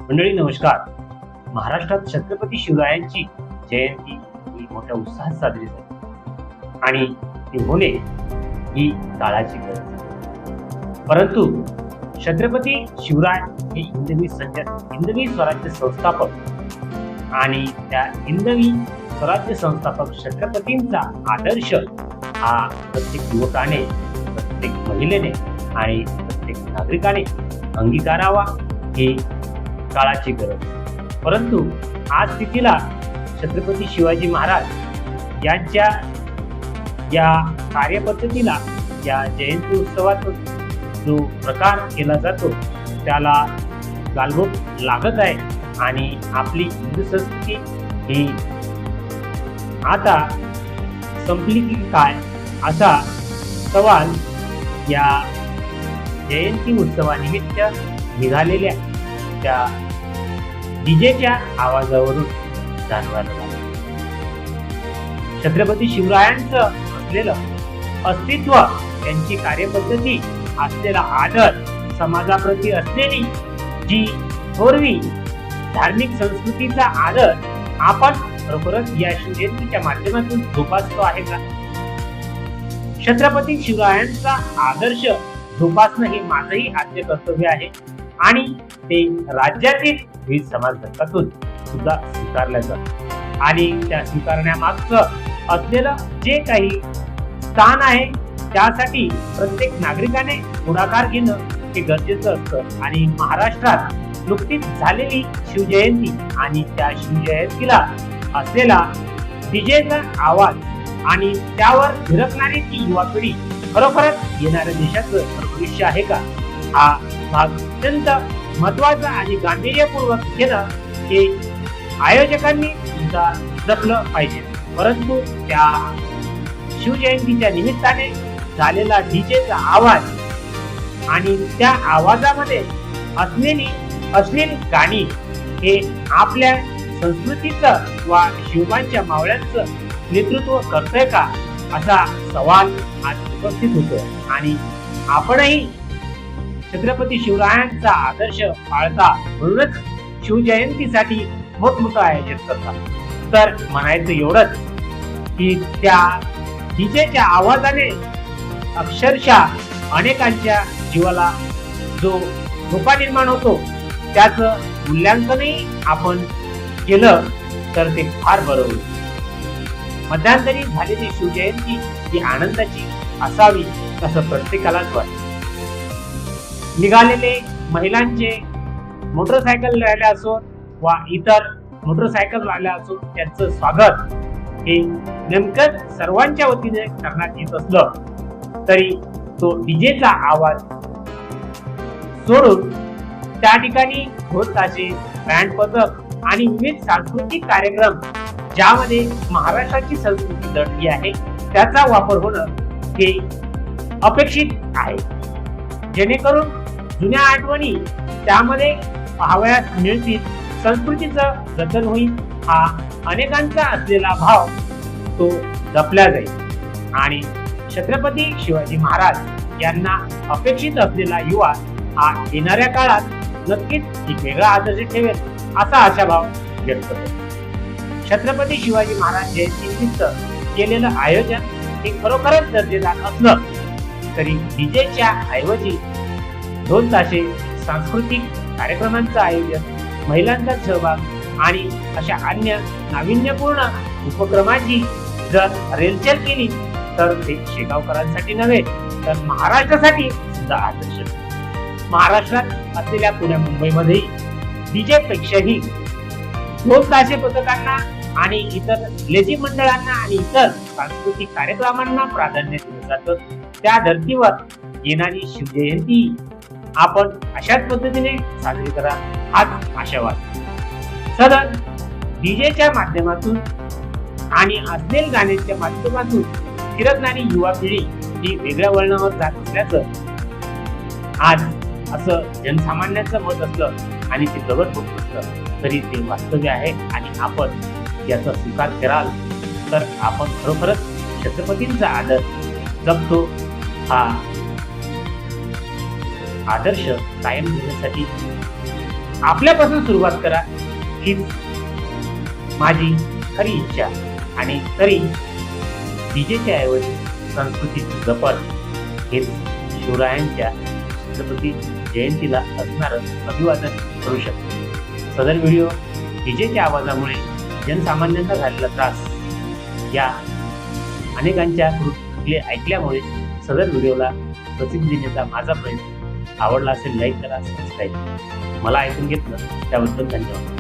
मंडळी नमस्कार. महाराष्ट्रात छत्रपती शिवरायांची जयंती ही मोठ्या उत्साहात साजरी झाली आणि ती होणे ही काळाची गरज आहे. परंतु छत्रपती शिवराय हे हिंदवी स्वराज्य संस्थापक आणि त्या हिंदवी स्वराज्य संस्थापक छत्रपतींचा आदर्श हा प्रत्येक युवकाने, प्रत्येक महिलेने आणि प्रत्येक नागरिकाने अंगीकारावा ही काळाची गरज. परंतु आज स्थितीला छत्रपती शिवाजी महाराज यांच्या या कार्यपद्धतीला, या जयंती उत्सवाचा जो प्रकार केला जातो त्याला गालबोट लागत आहे आणि आपली हिंदू संस्कृती ही आता संपली की काय असा सवाल या जयंती उत्सवानिमित्त निघालेल्या त्या डीजेच्या आवाजावरून जाणवायला लागलं. छत्रपती शिवरायांचं असलेलं अस्तित्व, त्यांची कार्यपद्धती, असलेला आदर, समाजाप्रती असलेली जी थोरवी धार्मिक संस्कृतीचा आदर आपण खरोखरच या शिवजयंतीच्या माध्यमातून जोपासतो आहे का? छत्रपती शिवरायांचा आदर्श जोपासणं हे माझंही आद्य कर्तव्य आहे आणि ते राज्यातील विविध समाज घटकातून सुद्धा स्वीकारलं जातं आणि त्या स्वीकारण्यामागचं असलेलं जे काही स्थान आहे त्यासाठी प्रत्येक नागरिकाने पुढाकार घेणं हे गरजेचं असतं. आणि महाराष्ट्रात नुकतीच झालेली शिवजयंती आणि त्या शिवजयंतीला असलेला डीजेचा आवाज आणि त्यावर फिरकणारी ती युवा पिढी खरोखरच येणाऱ्या देशाचं भविष्य आहे का, हा भाग अत्यंत महत्वाचा आणि गांभीर्यपूर्वक घेणं हे आयोजकांनी सुद्धा जपलं पाहिजे. परंतु त्या शिवजयंतीच्या निमित्ताने झालेला डीजेचा आवाज आणि त्या आवाजामध्ये असलेली अश्लील गाणी हे आपल्या संस्कृतीचं वा शिवबांच्या मावळ्यांचं नेतृत्व करतंय का असा सवाल आज उपस्थित होतो. आणि आपणही छत्रपती शिवरायांचा आदर्श पाळता म्हणूनच शिवजयंतीसाठी मोठमोठं आयोजन करतात. तर म्हणायचं एवढंच की त्या डीजेच्या आवाजाने अक्षरशः अनेकांच्या जीवाला जो धोका निर्माण होतो त्याचं मूल्यांकनही आपण केलं तर ते फार बरं होईल. मध्यंतरी झालेली शिवजयंती ही आनंदाची असावी असं प्रत्येकालाच वाटतं. निघालेले महिलांचे मोटरसायकल रॅली असो वा इतर मोटरसायकल रॅल्या असो त्यांचं स्वागत हे नेमकं सर्वांच्या वतीने करण्यात येत असलं तरी तो डीजेचा आवाज सोडून त्या ठिकाणी ढोल ताशे, बँड पथक आणि विविध सांस्कृतिक कार्यक्रम ज्यामध्ये महाराष्ट्राची संस्कृती दडली आहे त्याचा वापर होणं हे अपेक्षित आहे, जेणेकरून जुन्या आठवणी त्यामध्ये पाहावयास मिळतील, संस्कृतीचं जतन होईल. हा अनेकांचा असलेला भाव तो जपला जाईल आणि छत्रपती शिवाजी महाराज यांना अपेक्षित असलेला युवा हा येणाऱ्या काळात नक्कीच एक वेगळा आदर्श ठेवेल असा आशाभाव व्यक्त होतो. छत्रपती शिवाजी महाराज जयंतीनिमित्त केलेलं आयोजन हे खरोखरच दर्जेदार असलं तरी डीजेच्या ऐवजी ढोल ताशे, सांस्कृतिक कार्यक्रमांचं आयोजन, महिलांचा सहभाग आणि अशा अन्य नाविन्यपूर्ण उपक्रमाची जर रेलचेल केली तर ते शेगावकरांसाठी नव्हे तर महाराष्ट्रासाठी सुद्धा आदर्श. महाराष्ट्रात असलेल्या पुण्या मुंबईमध्ये डीजे पेक्षाही ढोल ताशे पथकांना आणि इतर लेझी मंडळांना आणि इतर सांस्कृतिक कार्यक्रमांना प्राधान्य दिलं जातं. त्या धर्तीवर येणारी शिवजयंती आपण अशाच पद्धतीने साजरी करा हाच आशावाद. सदन डीजेच्या माध्यमातून आणि अश्लील गाण्याच्या माध्यमातून फिरकणारी युवा पिढी ही वेगळ्या वळणावर जात असल्याचं आज असं जनसामान्यांचं मत असलं आणि ते प्रगट होत असलं तरी ते वास्तव्य आहे आणि आपण याचा स्वीकार कराल तर आपण खरोखरच छत्रपतींचा आदर जपतो. हा आदर्श कायम ठेवण्यासाठी आपल्यापासून सुरुवात करा हीच माझी खरी इच्छा. आणि तरी डीजेच्या ऐवजी संस्कृतीचे जपण हेच शिवरायांच्या छत्रपती जयंतीला असणारं अभिवादन करू शकतो. सदर व्हिडिओ डीजेच्या आवाजामुळे जनसामान्यांना झालेला त्रास या अनेकांच्या कृती ऐकल्यामुळे सदर व्हिडिओला प्रसिद्धी देण्याचा माझा प्रयत्न. आवडला असेल लाईक करा, सबस्क्राईब करा. मला ऐकून घेतलं त्याबद्दल धन्यवाद.